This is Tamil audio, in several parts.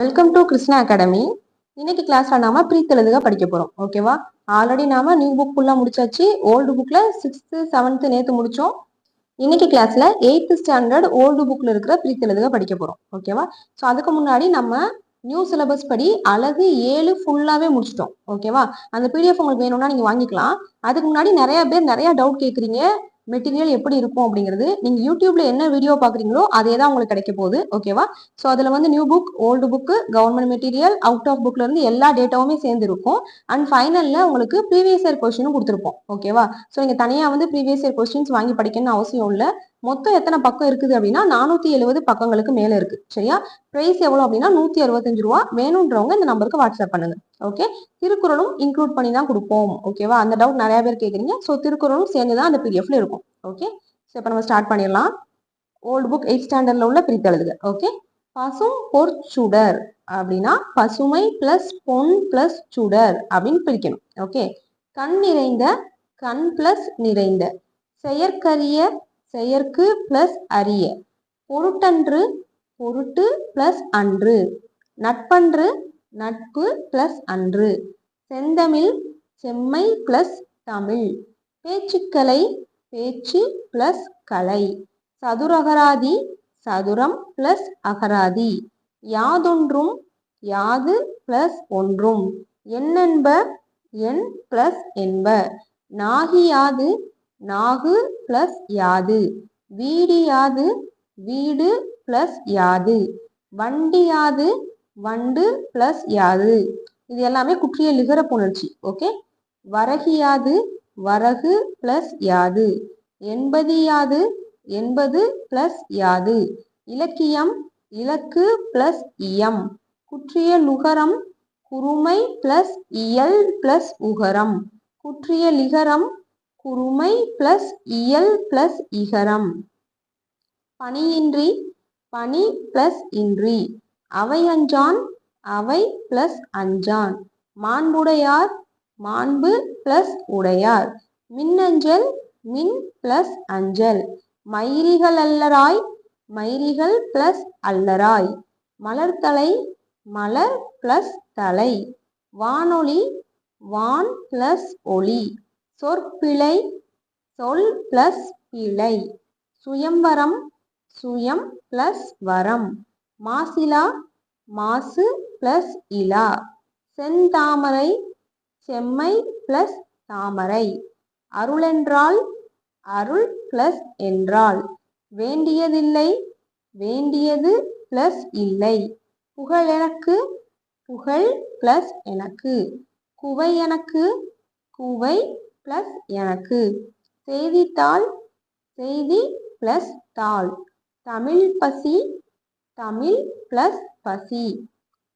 Welcome to Krishna academy. இன்னைக்கு கிளாஸ்ல நாம ப்ரீத்தெழுதுக படிக்க போறோம். ஓகேவா? ஆல்ரெடி நாம நியூ புக் ஃபுல்லா முடிச்சாச்சு. ஓல்டு புக்ல 6th 7th நேத்து முடிச்சோம். இன்னைக்கு கிளாஸ்ல 8th ஸ்டாண்டர்ட் ஓல்டு புக்ல இருக்கிற ப்ரீத்தெழுதுக படிக்க போறோம். ஓகேவா? ஸோ அதுக்கு முன்னாடி நம்ம நியூ சிலபஸ் படி அழகு 7 ஃபுல்லாவே முடிச்சிட்டோம். ஓகேவா? அந்த பிடிஎஃப் உங்களுக்கு வேணும்னா நீங்க வாங்கிக்கலாம். அதுக்கு முன்னாடி நிறைய பேர் நிறைய டவுட் கேட்குறீங்க. மெட்டீரியல் எப்படி இருக்கும் அப்படிங்கிறது நீங்க யூடியூப்ல என்ன வீடியோ பாக்குறீங்களோ அதே தான் உங்களுக்கு கிடைக்க போகுது. ஓகேவா? ஸோ அதுல வந்து new book, old book, government material, out of புக்ல இருந்து எல்லா டேட்டாவுமே சேர்ந்து இருக்கும். அண்ட் ஃபைனல்ல உங்களுக்கு ப்ரீவியஸ் இயர் கொஸ்டினும் கொடுத்துருப்போம். ஓகேவா? ஸோ நீங்க தனியா வந்து ப்ரீவியஸ் இயர் கொஸ்டின்ஸ் வாங்கி படிக்கணும்னு அவசியம் இல்லை. மொத்தம் எத்தனை பக்கம் இருக்குது அப்படின்னா 470 பக்கங்களுக்கு மேல இருக்கு. சரியா? பிரைஸ் எவ்வளவு அப்படின்னா 165 ரூபா. வேணும்ன்றவங்க இந்த நம்பருக்கு வாட்ஸ்அப் பண்ணுங்க. ஓகே? திருக்குறளும் இன்க்ளூட் பண்ணி தான் கொடுப்போம். ஓகேவா? அந்த டவுட் நிறைய பேர் கேட்குறீங்க. ஸோ திருக்குறளும் சேர்ந்து தான் அந்த பிடிஎஃப்ல இருக்கும். ஓகே? ஸோ இப்போ நம்ம ஸ்டார்ட் பண்ணிடலாம். ஓல்டு புக் 8th ஸ்டாண்டர்ட்ல உள்ள பிரித்தெழுதுக. ஓகே? பசும் பொற்சுடர் அப்படின்னா பசுமை பிளஸ் பொன் பிளஸ் சுடர் அப்படின்னு பிரிக்கணும். ஓகே? கண் நிறைந்த, கண் பிளஸ் நிறைந்த, செயற்கரிய, செயற்கு பிளஸ் அரிய, பொருட்டன்று, பொருட்டு பிளஸ் அன்று, நட்பன்று, நட்பு பிளஸ் அன்று, செந்தமிழ், செம்மை பிளஸ் தமிழ், பேச்சுக்கலை, பேச்சு பிளஸ் கலை, சதுரகராதி, சதுரம் பிளஸ் அகராதி, யாதொன்றும், யாது பிளஸ் ஒன்றும், எண்ணென்ப, எண் பிளஸ் என்ப, நாகியாது, நாகு பிளஸ் யாது, வீடியாது, வீடு பிளஸ் யாது, வண்டியாது, வண்டு பிளஸ் யாது. இது எல்லாமே குற்றிய லிகர புணர்ச்சி. ஓகே? வரகியாது, வரகு பிளஸ் யாது, எண்பதியாது, எண்பது பிளஸ் யாது, இலக்கியம், இலக்கு பிளஸ் இயம், குற்றிய லுகரம், குறுமை பிளஸ் இயல் பிளஸ் உகரம், குற்றிய லிகரம், குறுமை பிளஸ் இயல் பிளஸ் இகரம், பணியின்றி, பணி பிளஸ் இன்றி, அவை அஞ்சான், அவை பிளஸ் அஞ்சான், மாண்புடையார், மாண்பு பிளஸ் உடையார், மின்னஞ்சல், மின் பிளஸ் அஞ்சல், மயிரிகள் அல்லராய், மயிரிகள் பிளஸ் அல்லராய், மலர்தலை, மலர் பிளஸ் தலை, வானொலி, வான் பிளஸ் ஒளி, சொற்பிழை, சொல் பிளஸ் பிழை, சுயம்வரம், சுயம் பிளஸ் வரம், மாசிலா, மாசு பிளஸ் இலா, செந்தாமரை, செம்மை பிளஸ் தாமரை, அருளென்றால், அருள் பிளஸ் என்றால், வேண்டியதில்லை, வேண்டியது பிளஸ் இல்லை, புகழ் எனக்கு, புகழ் பிளஸ் எனக்கு, குவை எனக்கு, குவை பிளஸ் எனக்கு, செய்தித்தாள், செய்தி பிளஸ் தாள், தமிழ் பசி, தமிழ் பிளஸ் பசி,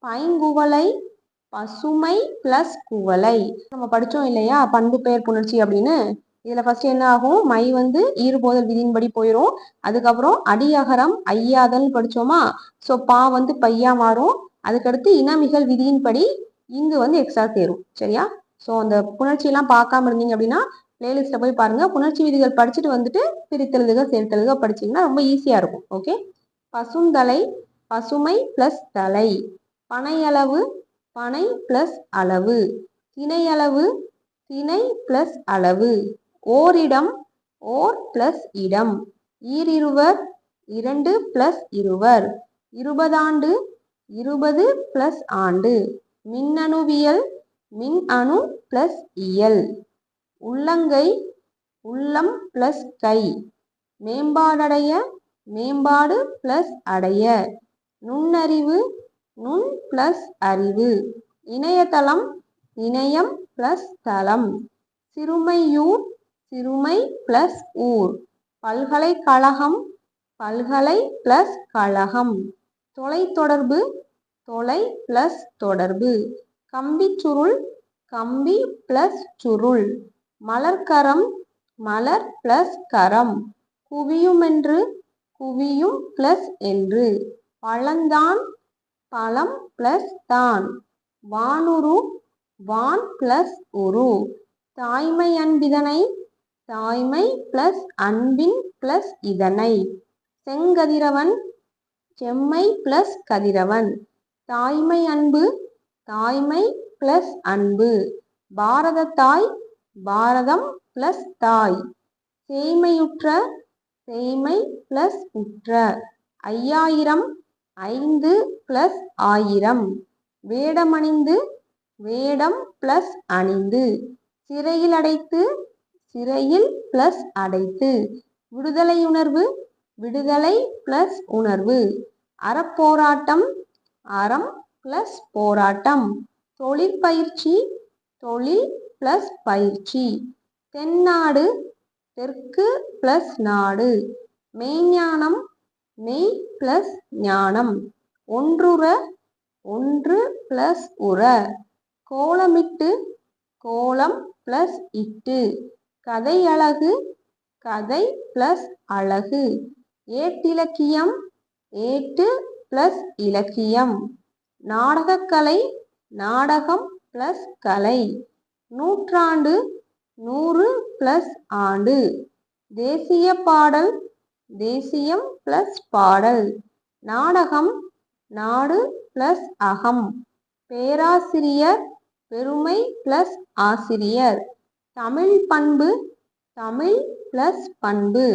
பைங்குவளை, பசுமை பிளஸ் குவளை. நம்ம படிச்சோம் இல்லையா பண்பு பெயர் புணர்ச்சி அப்படின்னு. இதுல ஃபர்ஸ்ட் என்ன ஆகும்? மை வந்து ஈறுபோதல் விதியின்படி போயிடும். அதுக்கப்புறம் அடியகரம் ஐயாதல் படிச்சோமா? ஸோ பா வந்து பையா மாறும். அதுக்கடுத்து இனமிகல் விதியின்படி இங்கு வந்து எக்ஸ்ட்ரா சேரும். சரியா? ஸோ அந்த புணர்ச்சி எல்லாம் பார்க்காம இருந்தீங்க அப்படின்னா பிளேலிஸ்ட்ல போய் பாருங்க. புணர்ச்சி விதிகள் படிச்சுட்டு வந்துட்டு பிரித்தெழுதுக சேர்த்தெழுதுக படிச்சீங்கன்னா ரொம்ப ஈஸியா இருக்கும். ஓகே? பசுந்தலை, பசுமை பிளஸ் தலை, பனையளவு, பனை பிளஸ் அளவு, திணையளவு, திணை பிளஸ் அளவு, ஓரிடம், ஓர் பிளஸ் இடம், ஈரிருவர், இரண்டு பிளஸ் இருவர், இருபதாண்டு, இருபது பிளஸ் ஆண்டு, மின்னணுவியல், மின் அணு பிளஸ் இயல், உள்ளங்கை, உள்ளம் பிளஸ் கை, மேம்பாடடைய, மேம்பாடு பிளஸ் அடைய, நுண்ணறிவு, நுண் பிளஸ் அறிவு, இணையதளம், இணையம் பிளஸ் தளம், சிறுமையூர், சிறுமை பிளஸ் ஊர், பல்கலைக்கழகம், பல்கலை பிளஸ் கழகம், தொலைத்தொடர்பு, தொலை பிளஸ் தொடர்பு, கம்பிச்சுருள், கம்பி பிளஸ் சுருள், மலர்கரம், மலர் பிளஸ் கரம், குவியுமென்று, குவியும் பிளஸ் என்று, பழந்தான், பழம் பிளஸ் தான், வானுரு, வான் பிளஸ் உரு, தாய்மை அன்பிதனை, தாய்மை பிளஸ் அன்பின் பிளஸ் இதனை, செங்கதிரவன், செம்மை பிளஸ் கதிரவன், தாய்மை அன்பு தாய்மை பிளஸ் அன்பு. பாரத தாய் பாரதம் பிளஸ் தாய். சேய்மையுற்ற சேய்மை பிளஸ் உற்ற. 5000 5 பிளஸ் 1000. வேடமணிந்து வேடம் பிளஸ் அணிந்து. சிறையில் அடைத்து சிறையில் பிளஸ் அடைத்து. விடுதலையுணர்வு விடுதலை பிளஸ் உணர்வு. அறப்போராட்டம் அறம் பிளஸ் போராட்டம். தொழிற்பயிற்சி தொழில் பிளஸ் பயிற்சி. தென்னாடு தெற்கு பிளஸ் நாடு. மெய்ஞானம் மெய் பிளஸ் ஞானம். ஒன்றுற ஒன்று பிளஸ் உற. கோலமிட்டு கோலம் பிளஸ் இட்டு. கதை அழகு கதை பிளஸ் அழகு. ஏட்டிலக்கியம் ஏட்டு பிளஸ் இலக்கியம். நாடகக்கலை நாடகம் பிளஸ் கலை. நூற்றாண்டு 100 பிளஸ் ஆண்டு. தேசிய பாடல் தேசியம் பிளஸ் பாடல். நாடகம் நாடு பிளஸ் அகம். பேராசிரியர் பெருமை பிளஸ் ஆசிரியர். தமிழ் பண்பு தமிழ் பிளஸ் பண்பு.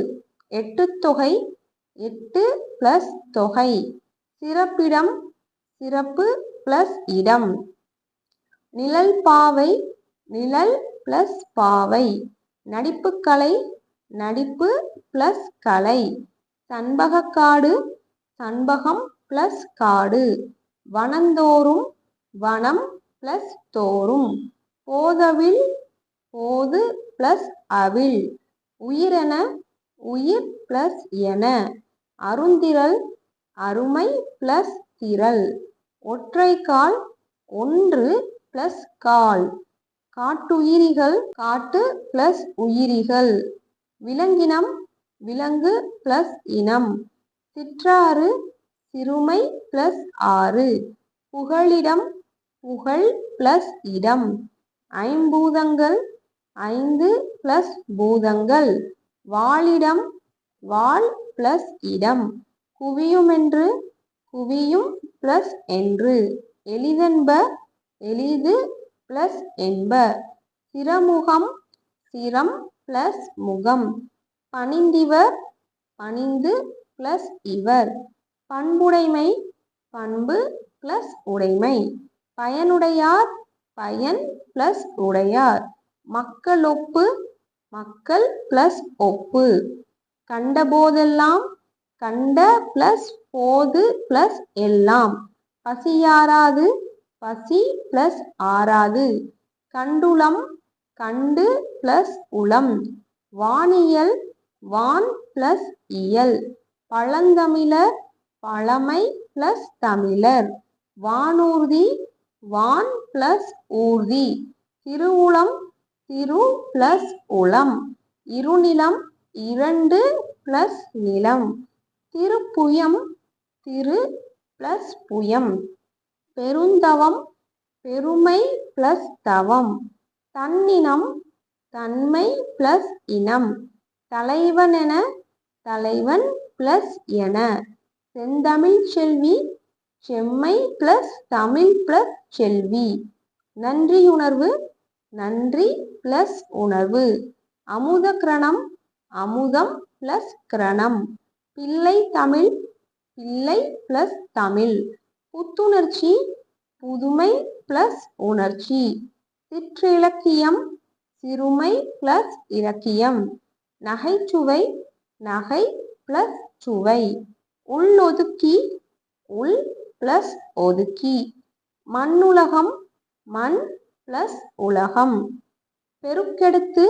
எட்டுத்தொகை 8 பிளஸ் தொகை. சிறப்பிடம் சிறப்பு பிளஸ் இடம். நிழல் பாவை நிழல் பிளஸ் பாவை. நடிப்புக்கலை நடிப்பு பிளஸ் கலை. சண்பகக்காடு சண்பகம் பிளஸ் காடு. வனந்தோறும் வனம் பிளஸ் தோறும். போதவில் போது பிளஸ் அவில். உயிரென உயிர் பிளஸ் என. அருந்திரள் அருமை பிளஸ் திரள். ஒற்றைக்கால் 1 பிளஸ் கால். காட்டுயிரிகள் காட்டு பிளஸ் உயிரிகள். விலங்கினம் விலங்கு பிளஸ் இனம். சிற்றாறு சிறுமை பிளஸ் ஆறு. புகலிடம் புகழ் பிளஸ் இடம். ஐம்பூதங்கள் 5 பிளஸ் பூதங்கள். வாழிடம் வாள் பிளஸ் இடம். குவியுமென்று குவியும் பிளஸ் என்று. எளிதென்ப எளிது பிளஸ் என்ப. சிரமுகம் சிரம் பிளஸ் முகம். பணிந்திவர் பணிந்து பிளஸ் இவர். பண்புடைமை பண்பு பிளஸ் உடைமை. பயனுடையார் பயன் பிளஸ் உடையார். மக்களொப்பு மக்கள் பிளஸ் ஒப்பு. கண்டபோதெல்லாம் கண்ட பிளஸ் போது பிளஸ் எல்லாம். பசியாராது பசி பிளஸ் ஆராது. கண்டுளம் கண்டு பிளஸ் உளம். வானியல் வான் பிளஸ் இயல். பழந்தமிழர் பழமை பிளஸ் தமிழர். வானூர்தி வான் பிளஸ் ஊர்தி. திருவுளம் திரு பிளஸ் உளம். இருநிலம் 2 பிளஸ் நிலம். திருப்புயம் திரு பிளஸ் புயம். பெருந்தவம் பெருமை பிளஸ் தவம். தன்னினம் தன்மை பிளஸ் இனம். தலைவனென தலைவன் பிளஸ் என. செந்தமிழ் செல்வி செம்மை பிளஸ் தமிழ் பிளஸ் செல்வி. நன்றியுணர்வு நன்றி பிளஸ் உணர்வு. அமுதக்கிரணம் அமுதம் பிளஸ் கிரணம். பிள்ளை தமிழ் பிள்ளை பிளஸ் தமிழ். புத்துணர்ச்சி புதுமை பிளஸ் உணர்ச்சி. சிற்றிலக்கியம் சிறுமை பிளஸ் இலக்கியம். நகைச்சுவை நகை பிளஸ் சுவை. உள்ளொதுக்கி உள் பிளஸ் ஒதுக்கி. மண்ணுலகம் மண் பிளஸ் உலகம். பெருக்கெடுத்து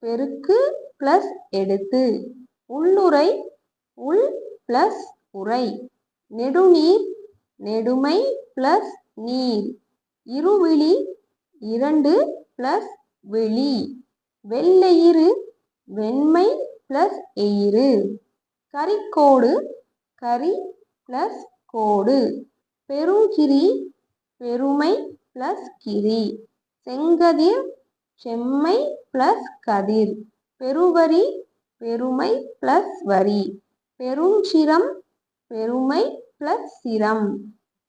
பெருக்கு பிளஸ் எடுத்து. உள்ளுரை உள் பிளஸ் உரை. நெடுநீர் நெடுமை பிளஸ் நீர். இருவிழி 2 பிளஸ் வெளி. வெள்ளெயிறு வெண்மை பிளஸ் எயிறு. கரிக்கோடு கரி பிளஸ் கோடு. பெருங்கிரி பெருமை பிளஸ் கிரி. செங்கதிர் செம்மை பிளஸ் கதிர். பெருவரி பெருமை பிளஸ் வரி. பெருஞ்சிரம் பெருமை பிளஸ் சிரம்.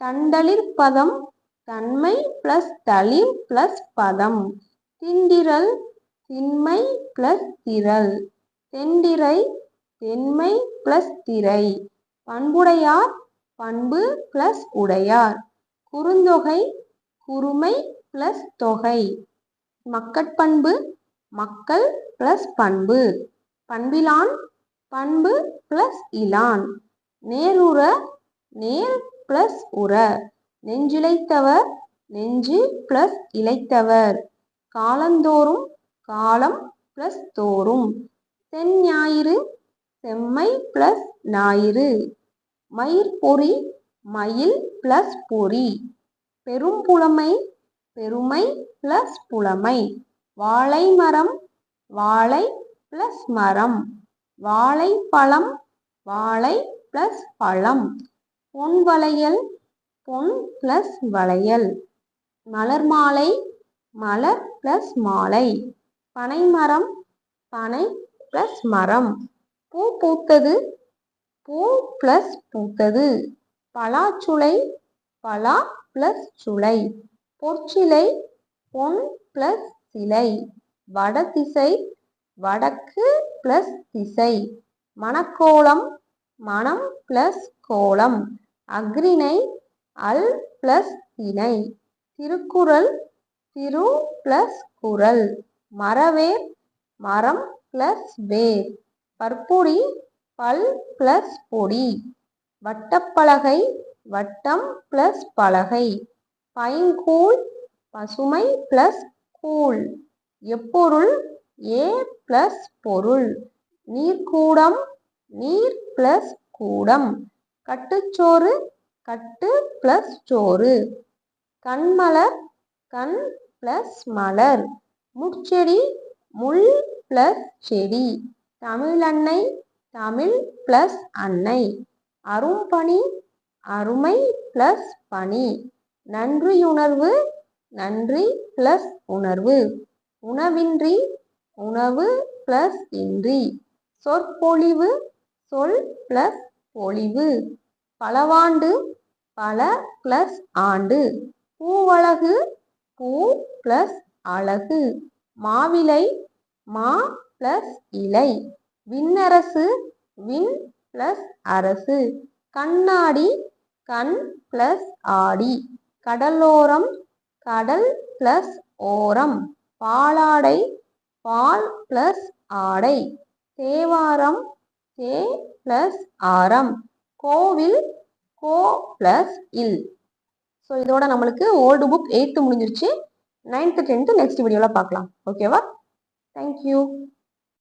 தண்டலிர் பதம் தன்மை பிளஸ் தளிர் பிளஸ் பதம். திண்டிரல் திண்மை பிளஸ் திரள். தெண்டிரை தென்மை பிளஸ் திரை. பண்புடையார் பண்பு பிளஸ் உடையார். குறுந்தொகை குறுமை பிளஸ் தொகை. மக்கட்பண்பு மக்கள் பிளஸ் பண்பு. பண்பிலான் பண்பு பிளஸ் இலான். நேருற நேர் பிளஸ் உற. நெஞ்சிழைத்தவர் நெஞ்சு பிளஸ் இழைத்தவர். காலந்தோறும் காலம் பிளஸ் தோறும். செஞ்ஞாயிறு செம்மை பிளஸ் ஞாயிறு. மயிர்பொறி மயில் பிளஸ் பொறி. பெரும்புலமை பெருமை பிளஸ் புலமை. வாழைமரம் வாழை பிளஸ் மரம். வாழைப்பழம் வாழை பிளஸ் பழம். பொன்வளையல் பொன் பிளஸ் வளையல். மலர்மாலை மலர் பிளஸ் மாலை. பனைமரம் பனை பிளஸ் மரம். பூ பூத்தது பூ பிளஸ் பூத்தது. பலாச்சுளை பலா பிளஸ் சுளை. பொற்சிலை பொன் பிளஸ் சிலை. வடதிசை வடக்கு பிளஸ் திசை. மணக்கோலம் மணம் பிளஸ் கோலம். அஃறிணை அல் பிளஸ் திணை. திருக்குறள் திரு பிளஸ் குறள். மரவேர் மரம் பிளஸ் வேர். பற்பொடி பல் பிளஸ் பொடி. வட்டப்பலகை வட்டம் பிளஸ் பலகை. பைங்கூழ் பசுமை பிளஸ் கூழ். எப்பொருள் ஏர் பிளஸ் பொருள். நீர்க்கூடம் நீர் பிளஸ் கூடம். கட்டுச்சோறு கட்டு பிளஸ் சோறு. கண்மலர் கண் பிளஸ் மலர். முட்செடி முள் பிளஸ் செடி. தமிழன்னை தமிழ் பிளஸ் அன்னை. அரும்பணி அருமை பிளஸ் பணி. நன்றியுணர்வு நன்றி பிளஸ் உணர்வு. உணவின்றி உணவு பிளஸ் இன்றி. சொற்பொழிவு சொல் பிளஸ் பொழிவு. பலவாண்டு பல பிளஸ் ஆண்டு. பூவழகு பூ பிளஸ் அழகு. மாவிலை மா பிளஸ் இலை. விண்ணரசு விண் பிளஸ் அரசு. கண்ணாடி கண் பிளஸ் ஆடி. கடலோரம் கடல் பிளஸ் ஓரம். பாலாடை பால் பிளஸ் ஆடை. தேவாரம் தே பிளஸ் ஆரம். கோவில் கோ பிளஸ் இல். ஸோ இதோட நம்மளுக்கு ஓல்டு புக் 8th முடிஞ்சிருச்சு. 9th 10th நெக்ஸ்ட் வீடியோவில் பார்க்கலாம். ஓகேவா? தேங்க்யூ.